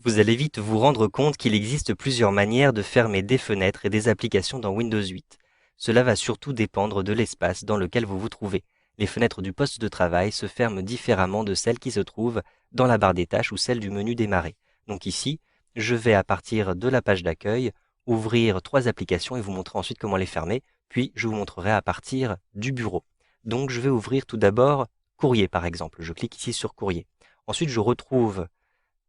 Vous allez vite vous rendre compte qu'il existe plusieurs manières de fermer des fenêtres et des applications dans Windows 8. Cela va surtout dépendre de l'espace dans lequel vous vous trouvez. Les fenêtres du poste de travail se ferment différemment de celles qui se trouvent dans la barre des tâches ou celle du menu démarrer. Donc ici, je vais à partir de la page d'accueil ouvrir 3 applications et vous montrer ensuite comment les fermer, puis je vous montrerai à partir du bureau. Donc je vais ouvrir tout d'abord Courrier par exemple. Je clique ici sur Courrier. Ensuite, je retrouve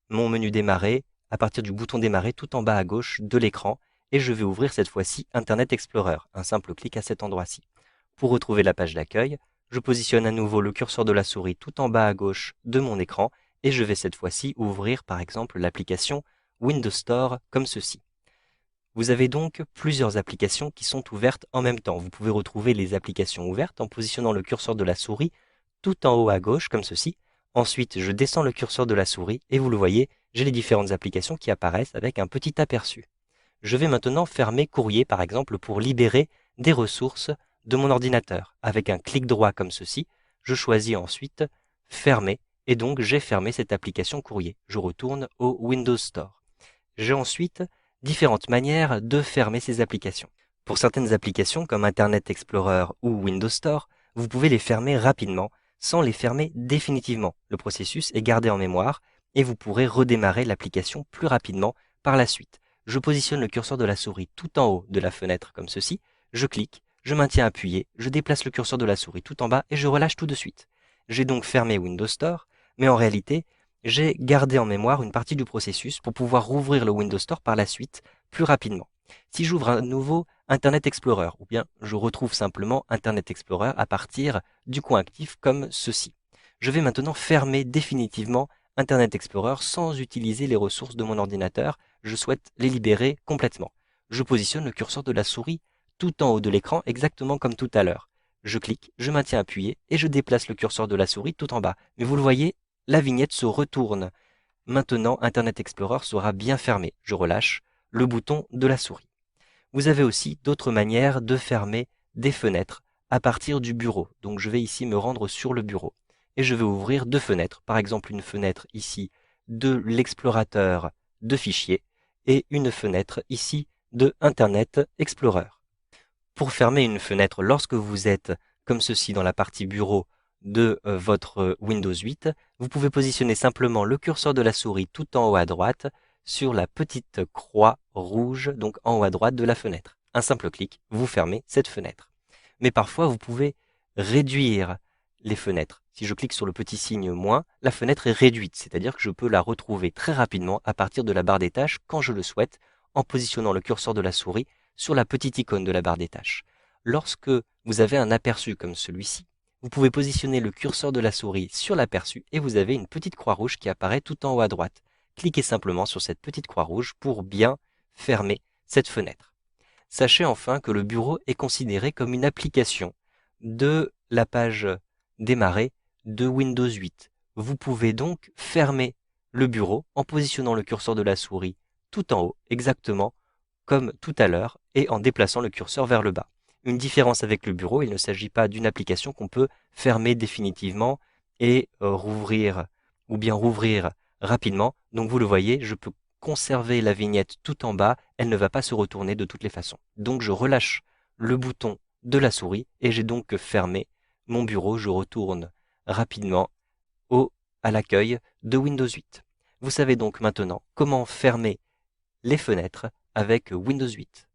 mon menu démarrer à partir du bouton démarrer tout en bas à gauche de l'écran et je vais ouvrir cette fois-ci Internet Explorer, un simple clic à cet endroit-ci. Pour retrouver la page d'accueil, je positionne à nouveau le curseur de la souris tout en bas à gauche de mon écran et je vais cette fois-ci ouvrir par exemple l'application Windows Store comme ceci. Vous avez donc plusieurs applications qui sont ouvertes en même temps. Vous pouvez retrouver les applications ouvertes en positionnant le curseur de la souris tout en haut à gauche comme ceci. Ensuite, je descends le curseur de la souris et vous le voyez, j'ai les différentes applications qui apparaissent avec un petit aperçu. Je vais maintenant fermer Courrier par exemple pour libérer des ressources de mon ordinateur. Avec un clic droit comme ceci, je choisis ensuite Fermer et donc j'ai fermé cette application Courrier. Je retourne au Windows Store. J'ai ensuite différentes manières de fermer ces applications. Pour certaines applications comme Internet Explorer ou Windows Store, vous pouvez les fermer rapidement sans les fermer définitivement. Le processus est gardé en mémoire et vous pourrez redémarrer l'application plus rapidement par la suite. Je positionne le curseur de la souris tout en haut de la fenêtre comme ceci, je clique, je maintiens appuyé, je déplace le curseur de la souris tout en bas et je relâche tout de suite. J'ai donc fermé Windows Store, mais en réalité, j'ai gardé en mémoire une partie du processus pour pouvoir rouvrir le Windows Store par la suite plus rapidement. Si j'ouvre un nouveau Internet Explorer, ou bien je retrouve simplement Internet Explorer à partir du coin actif comme ceci. Je vais maintenant fermer définitivement Internet Explorer sans utiliser les ressources de mon ordinateur. Je souhaite les libérer complètement. Je positionne le curseur de la souris tout en haut de l'écran exactement comme tout à l'heure. Je clique, je maintiens appuyé et je déplace le curseur de la souris tout en bas. Mais vous le voyez, la vignette se retourne. Maintenant, Internet Explorer sera bien fermé. Je relâche le bouton de la souris. Vous avez aussi d'autres manières de fermer des fenêtres à partir du bureau. Donc je vais ici me rendre sur le bureau et je vais ouvrir 2 fenêtres. Par exemple, une fenêtre ici de l'explorateur de fichiers et une fenêtre ici de Internet Explorer. Pour fermer une fenêtre lorsque vous êtes comme ceci dans la partie bureau de votre Windows 8, vous pouvez positionner simplement le curseur de la souris tout en haut à droite sur la petite croix rouge, donc en haut à droite de la fenêtre. Un simple clic, vous fermez cette fenêtre. Mais parfois, vous pouvez réduire les fenêtres. Si je clique sur le petit signe moins, la fenêtre est réduite, c'est-à-dire que je peux la retrouver très rapidement à partir de la barre des tâches quand je le souhaite, en positionnant le curseur de la souris sur la petite icône de la barre des tâches. Lorsque vous avez un aperçu comme celui-ci, vous pouvez positionner le curseur de la souris sur l'aperçu et vous avez une petite croix rouge qui apparaît tout en haut à droite. Cliquez simplement sur cette petite croix rouge pour bien fermer cette fenêtre. Sachez enfin que le bureau est considéré comme une application de la page démarrer de Windows 8. Vous pouvez donc fermer le bureau en positionnant le curseur de la souris tout en haut, exactement comme tout à l'heure, et en déplaçant le curseur vers le bas. Une différence avec le bureau, il ne s'agit pas d'une application qu'on peut fermer définitivement et rouvrir ou bien rouvrir rapidement. Donc vous le voyez, je peux conserver la vignette tout en bas, elle ne va pas se retourner de toutes les façons. Donc je relâche le bouton de la souris et j'ai donc fermé mon bureau. Je retourne rapidement à l'accueil de Windows 8. Vous savez donc maintenant comment fermer les fenêtres avec Windows 8.